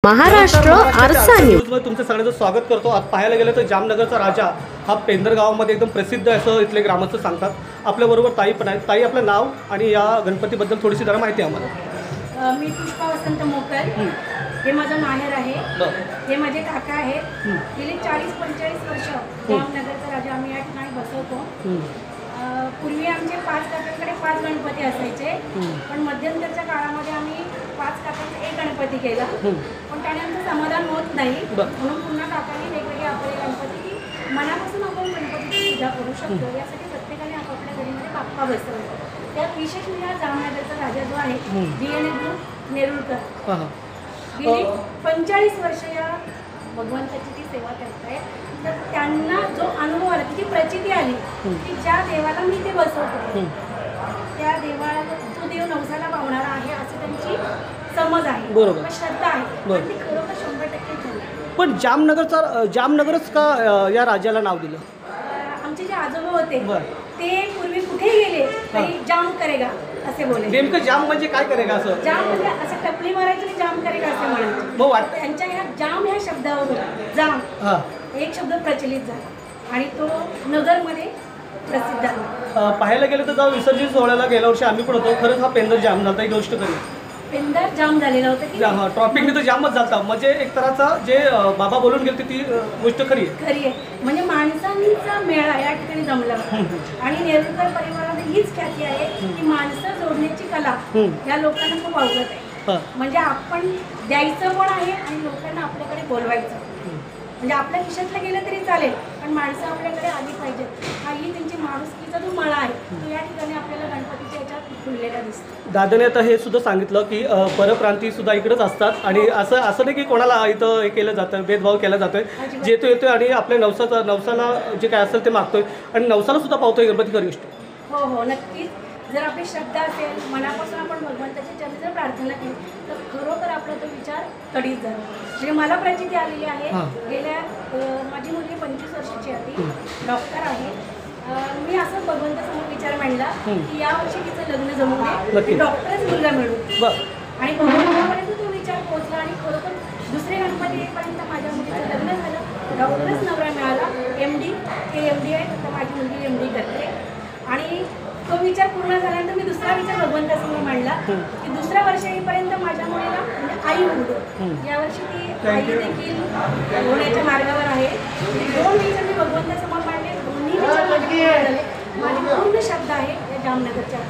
महाराष्ट्र आरसा न्यूज मध्ये तुमचं सगळ्यांचं स्वागत करतो। आज पाहायला गेलं तर जामनगरचा राजा हा पेंदर गावामध्ये एकदम प्रसिद्ध आहे असं इथले ग्रामस्थ सांगतात। आपल्याबरोबर ताई पण आहेत। ताई, आपलं नाव आणि या गणपतीबद्दल थोडीशी जरा माहिती आम्हाला। मी पुष्पा वसंत मोकर, हे माझं माहेर आहे, हे माझे काका आहेत। गेली 40-45 वर्ष जामनगरचा राजा आम्ही या ठिकाणी बसवतो। पूर्वी आमचे 5 काकांकडे 5 गणपती असायचे, पण मध्यंतरच्या काळामध्ये आम्ही 5 काकांचा एक गणपती केला, पण त्याने आमचं समाधान होत नाही, म्हणून पुन्हा काकांनी वेगवेगळे आपले गणपती मनापासून आपण गणपतीची पूजा करू शकतो यासाठी प्रत्येकाने आपापल्या घरीमध्ये बाप्पा बसवतो। त्यात विशेष म्हणजे जामनगरचा राजा जो आहे DNA ग्रुप नेरुळकर, गेली 45 वर्ष या भगवंताची ती सेवा करतायत। तर त्यांना जो अनुभव आला, तिची प्रचिती आली की ज्या देवाला मी ते बसवतो त्या देवाला तो देव नवसाला पावणारा आहे असं त्यांची समज आहे, बरोबर, श्रद्धा आहे, पण ती खरोखर 100% झाली। पण जामनगरच का या राजाला नाव दिलं? आमचे जे आजोबा होते ते पूर्वी कुठे गेले तरी जाम करेगा असे बोले। नेमकं जाम म्हणजे काय करेगा? असं जाम म्हणजे असं टपली मारायची आणि जाम करेगा असे म्हणायचे। त्यांच्या ह्या जाम ह्या शब्दावरून जाम एक शब्द प्रचलित झाला आणि तो नगरमध्ये प्रसिद्ध झाला। पाहायला गेलं तर जेव्हा विसर्जन सोहळ्याला गेल्या वर्षी आम्ही पण होतो, खरंच हा पेंदर जाम झाला। ही गोष्ट खरी, पेंदर जाम झालेला होता की ट्रॉफिकने तर जामच झाला, म्हणजे एक तऱ्हाचा जे बाबा बोलून गेले ती गोष्ट खरी आहे। म्हणजे माणसांचा मेळा या ठिकाणी जमला आणि नेरुळकर परिवारामध्ये हीच ख्याती आहे की माणसं जोडण्याची कला या लोकांना खूप अवगत आहे। म्हणजे आपण द्यायचं पण आहे आणि लोकांना आपल्याकडे बोलवायचं, म्हणजे आपल्या खिशातलं गेलं तरी चालेल, पण माणसं आपल्याकडे आली पाहिजेत। हा ही त्यांची माणुसकीचा जो मळा आहे तो या ठिकाणी आपल्याला गणपतीच्या याच्यात फुललेला दिसतो। दादाने आता हे सुद्धा सांगितलं की परप्रांती सुद्धा इकडेच असतात आणि असं नाही की कोणाला इथं हे केलं जातं, भेदभाव केला जातोय। जे तो येतोय आणि आपल्या नवसाला जे काय असेल ते मागतोय आणि नवसाला सुद्धा पावतोय गणपती खरी गोष्ट। हो, नक्कीच। जर आपली श्रद्धा असेल, मनापासून आपण भगवंताच्या चरणी जर प्रार्थना केली तर खरोखर आपला तो विचार तडीच झाला। म्हणजे मला प्रचिती आलेली आहे, गेल्या माझी मुलगी 25 वर्षाची होती, डॉक्टर आहे। मी असं भगवंतासमोर विचार मांडला की यावर्षी तिचं लग्न जमू नये, डॉक्टरच मुलगा मिळू, आणि भगवंतापर्यंत तो विचार पोहोचला आणि खरोखर दुसरे गणपती येईपर्यंत माझ्या मुलीचं लग्न झालं, डॉक्टरच नवरा मिळाला, MD आहे, तर माझी मुलगी MD करते। आणि तो विचार पूर्ण झाल्यानंतर मी दुसरा विचार भगवंतासमोर मांडला की दुसऱ्या वर्ष येईपर्यंत माझ्या मुलीला म्हणजे आई होऊ। यावर्षी ती आई देखील होण्याच्या मार्गावर आहे। 2 विचार मी भगवंतासमोर मांडले, दोन्ही विचार झाले। माझी पूर्ण श्रद्धा आहे या जामनगरच्या।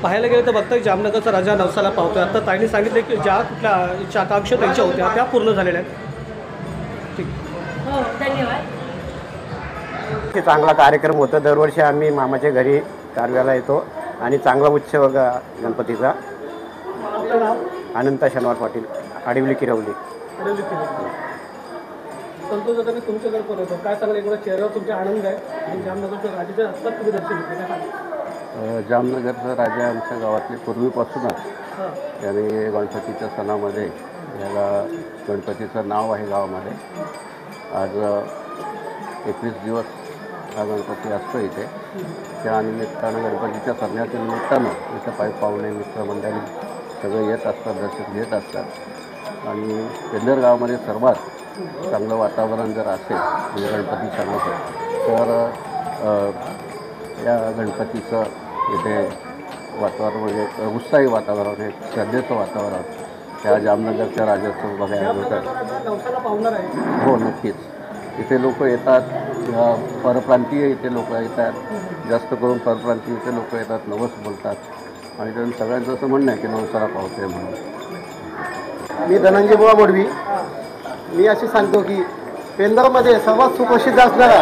पाहायला गेलं तर बघता जामनगरचा राजा नवसाला पावतोय। आता ताईने सांगितले की ज्या कुठल्या इच्छा आकांक्षा त्यांच्या होत्या त्या पूर्ण झालेल्या आहेत। ठीक, हो, धन्यवाद। चांगला कार्यक्रम होता। दरवर्षी आम्ही मामाच्या घरी कारव्याला येतो आणि चांगला उत्सव गणपतीचा। अनंत शनिवार पाटील, आडिवली किरवली। संतोष दादा, मी तुमच्याकडे पण होतो, काय सांगाल? एकदा चेहऱ्यावर तुमचा आनंद आहे आणि जामनगरच्या राजाच्या हस्तात तुम्ही दर्शन घेतले। जामनगरचा राजा आमच्या गावातले पूर्वीपासूनच त्याने गणपतीच्या सणामध्ये याला गणपतीचं नाव आहे गावामध्ये। आज 21 दिवस हा गणपती असतो इथे। त्या निमित्तानं गणपतीच्या सणाच्या निमित्तानं इथं पाहुणे मित्रमंडळी सगळे येत असतात, दर्शन घेत असतात। आणि पेंदर गावामध्ये सर्वात चांगलं वातावरण जर असेल म्हणजे गणपती सणाचं, तर या गणपतीचं इथे वातावरण म्हणजे उत्साही वातावरण आहे, श्रद्धेचं वातावरण त्या जामनगरच्या राजाचं बघायला मिळतं। हो, नक्कीच इथे लोक येतात, परप्रांतीय इथे लोक येतात, जास्त करून परप्रांतीय इथे लोक येतात, नवस बोलतात आणि त्यांनी सगळ्यांचं असं म्हणणं आहे की नवसाला पावते म्हणून। मी धनंजय बुवा मोडवी, मी असे सांगतो की पेंदरमध्ये सर्वात सुप्रसिद्ध असणारा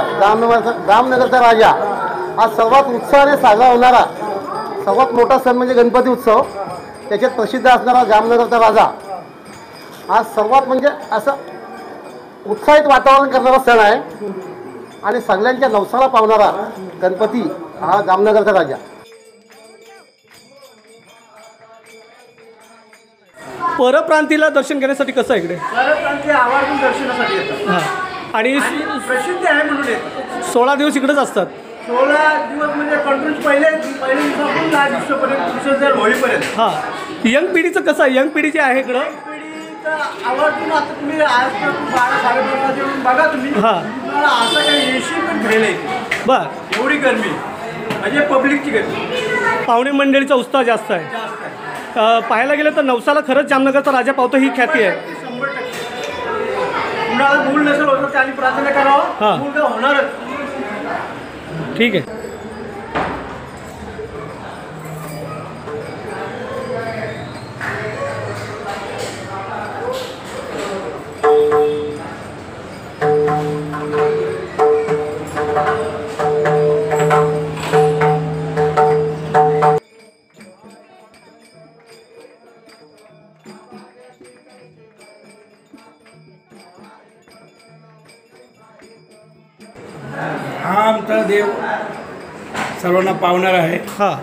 जामनगरचा राजा हा सर्वात उत्साहाने साजरा होणारा सर्वात मोठा सण म्हणजे गणपती उत्सव। त्याच्यात प्रसिद्ध असणारा जामनगरचा राजा हा सर्वात म्हणजे असं उत्साहित वातावरण करणारा सण आहे आणि सगळ्यांच्या नवसाला पावणारा गणपती हा जामनगरचा राजा। परप्रांतीला दर्शन घेण्यासाठी कसं आहे इकडे? परप्रांतीय आवर्जून दर्शनासाठी येतात आणि प्रसिद्ध आहे म्हणून येतात। 16 दिवस इकडेच असतात। 16 दिवस म्हणजे कंटिन्यू पहिले दिवसापासून 10 दिवसापर्यंत विसर्जन होईपर्यंत। यंग पिढीचं कसं आहे? यंग पिढी जी आहे इकडं तुमचा आवर्जून आता तुम्ही आज 12-12:30 वाजे येऊन बघा तुम्ही. हां. तुम्हाला असं काही एसी पण भेटेल इथे. बरं. एवढी गर्मी म्हणजे पब्लिकची गर्मी पाहुणे मंडळीचा उत्साह जास्त आहे. जास्त आहे. पाहायला गेलं तर नवसाला खरंच जामनगरचा राजा पावतो ही ख्याती आहे. 100%. कुणाला मूल नसेल होतं त्यांनी प्रार्थना हां. करावं, मूल तर होणारच. ठीक आहे. हा आमचा देव सर्वांना पावणार आहे. हां.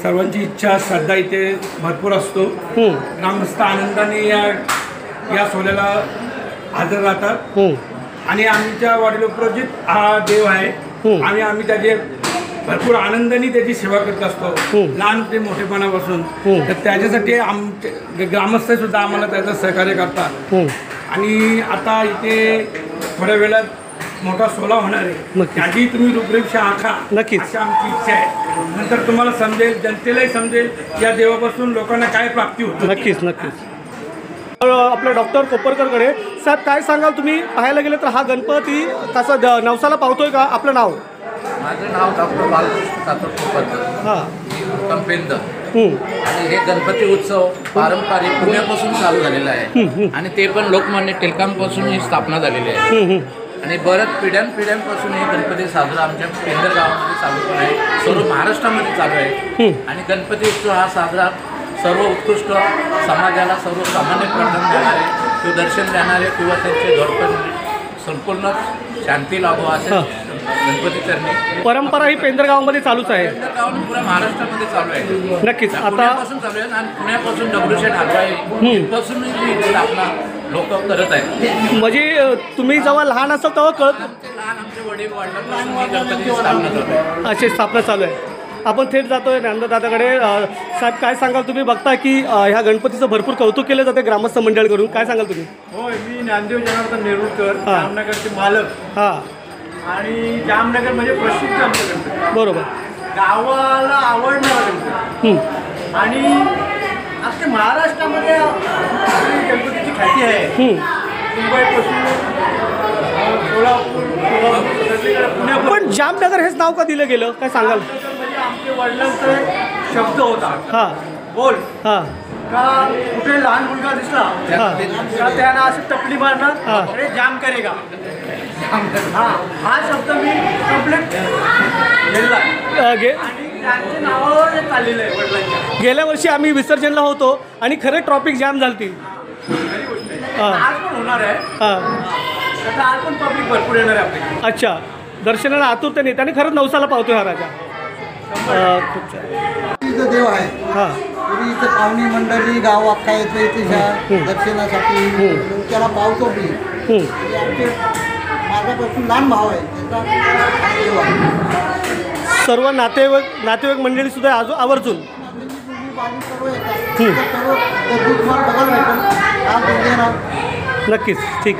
सर्वांची इच्छा श्रद्धा इथे भरपूर असतो. ग्रामस्थ आनंदाने या सोहळ्याला हजर राहतात आणि आमच्या वडिलोपरोजित हा देव आहे आणि आम्ही त्याचे भरपूर आनंदाने त्याची सेवा करत असतो लहान ते मोठेपणापासून. तर त्याच्यासाठी आमचे ग्रामस्थ सुद्धा आम्हाला त्याचं सहकार्य करतात. आणि आता इथे थोड्या वेळात मोठा सोहळा होणार आहे, त्याची तुम्ही रूपरेषा आखा. नक्कीच. अशी आमची इच्छा आहे. नंतर तुम्हाला समजेल, जनतेलाही समजेल या देवापासून लोकांना काय प्राप्ती होते. नक्कीच नक्कीच. आपलं डॉक्टर कोपरकरकडे साहेब काय सांगाल तुम्ही? पाहायला गेलं तर हा गणपती कसा नवसाला पावतोय का? आपलं नाव? माझं नाव डॉक्टर बालकृष्ण कातोड कोपरकर. हां. कंपेंद. आणि हे गणपती उत्सव पारंपरिक पुण्यापासून चालू झालेला आहे आणि ते पण लोकमान्य टिळकांपासून ही स्थापना झालेली आहे. आणि बऱ्याच पिढ्यांपासून हे गणपती साजरा आमच्या पेंदर गावामध्ये चालू पण आहे, सर्व महाराष्ट्रामध्ये चालू आहे. आणि गणपती उत्सव हा साजरा सर्व उत्कृष्ट समाजाला सर्वसामान्य प्रधान देणारे किंवा दर्शन देणारे किंवा त्यांचे घरपण संपूर्ण शांती लाभो असे गणपती करणे परंपरा ही पेंदर गावामध्ये चालूच आहे. पेंदर गावामध्ये पुऱ्या महाराष्ट्रामध्ये चालू आहे. नक्कीच. आता पुण्यापासून चालू आहे आणि पुण्यापासून दगडूशेठ हलवाई इथपासूनही ही स्थापना लोक करत आहेत. म्हणजे तुम्ही जेव्हा लहान असाल तेव्हा कळत आमचे लहान आमचे वडील वडिलांपासून ही गणपतीची स्थापना चालू आहे. अशी स्थापना चालू आहे. आपण थेट जातोय ज्ञानदादाकडे. साहेब काय सांगाल? तुम्ही बघता की ह्या गणपतीचं भरपूर कौतुक केलं जाते ग्रामस्थ मंडळकडून. काय सांगाल तुम्ही? होय, मी ज्ञानदेव जनार्दन नेरुळकर, जामनगरचे मालक. हां. आणि जामनगर म्हणजे प्रसिद्ध आमचं गणपती, बरोबर. गावाला आवडणारा गणपती. आणि अख्ख्या महाराष्ट्रामध्ये आपली गणपतीची ख्याती आहे. मुंबईपासून सोलापूर, सगळीकडे पुण्यापासून. पण जामनगर हेच नाव का दिलं गेलं? काय सांगाल? म्हणजे आमच्या वडिलांचा एक शब्द होता, हां. बोल हां. का कुठे लहान मुलगा दिसला का त्यानं असं टपली मारणार, अरे जाम करेगा. हा शब्द मी कंप्लीट घेतला आणि त्यांच्या नावावर हे चाललेलं आहे वडिलांच्या. गेल्या वर्षी आम्ही विसर्जनला होतो आणि खरं ट्रॉफिक जाम झाली. आज पण होणार आहे. त्याचा आज पण पब्लिक भरपूर येणार आहे आपल्याकडे. अच्छा. दर्शनाला आतुरतेने त्याने खरंच नवसाला पावतो हा राजा. खूप छान. इथं देव आहे. हां. तरी इथे पाहुणी मंडळी गाव अख्खा येतो इथे दर्शनासाठी. त्याला पावतो मी. आमचे माझ्यापासून लहान भाव आहे त्याचा हा देव आहे. सर्व नातेवाईक मंडळी सुद्धा आवर्जून सर्व येतात. सर्व बघायला भेटेल. नक्कीच. ठीक.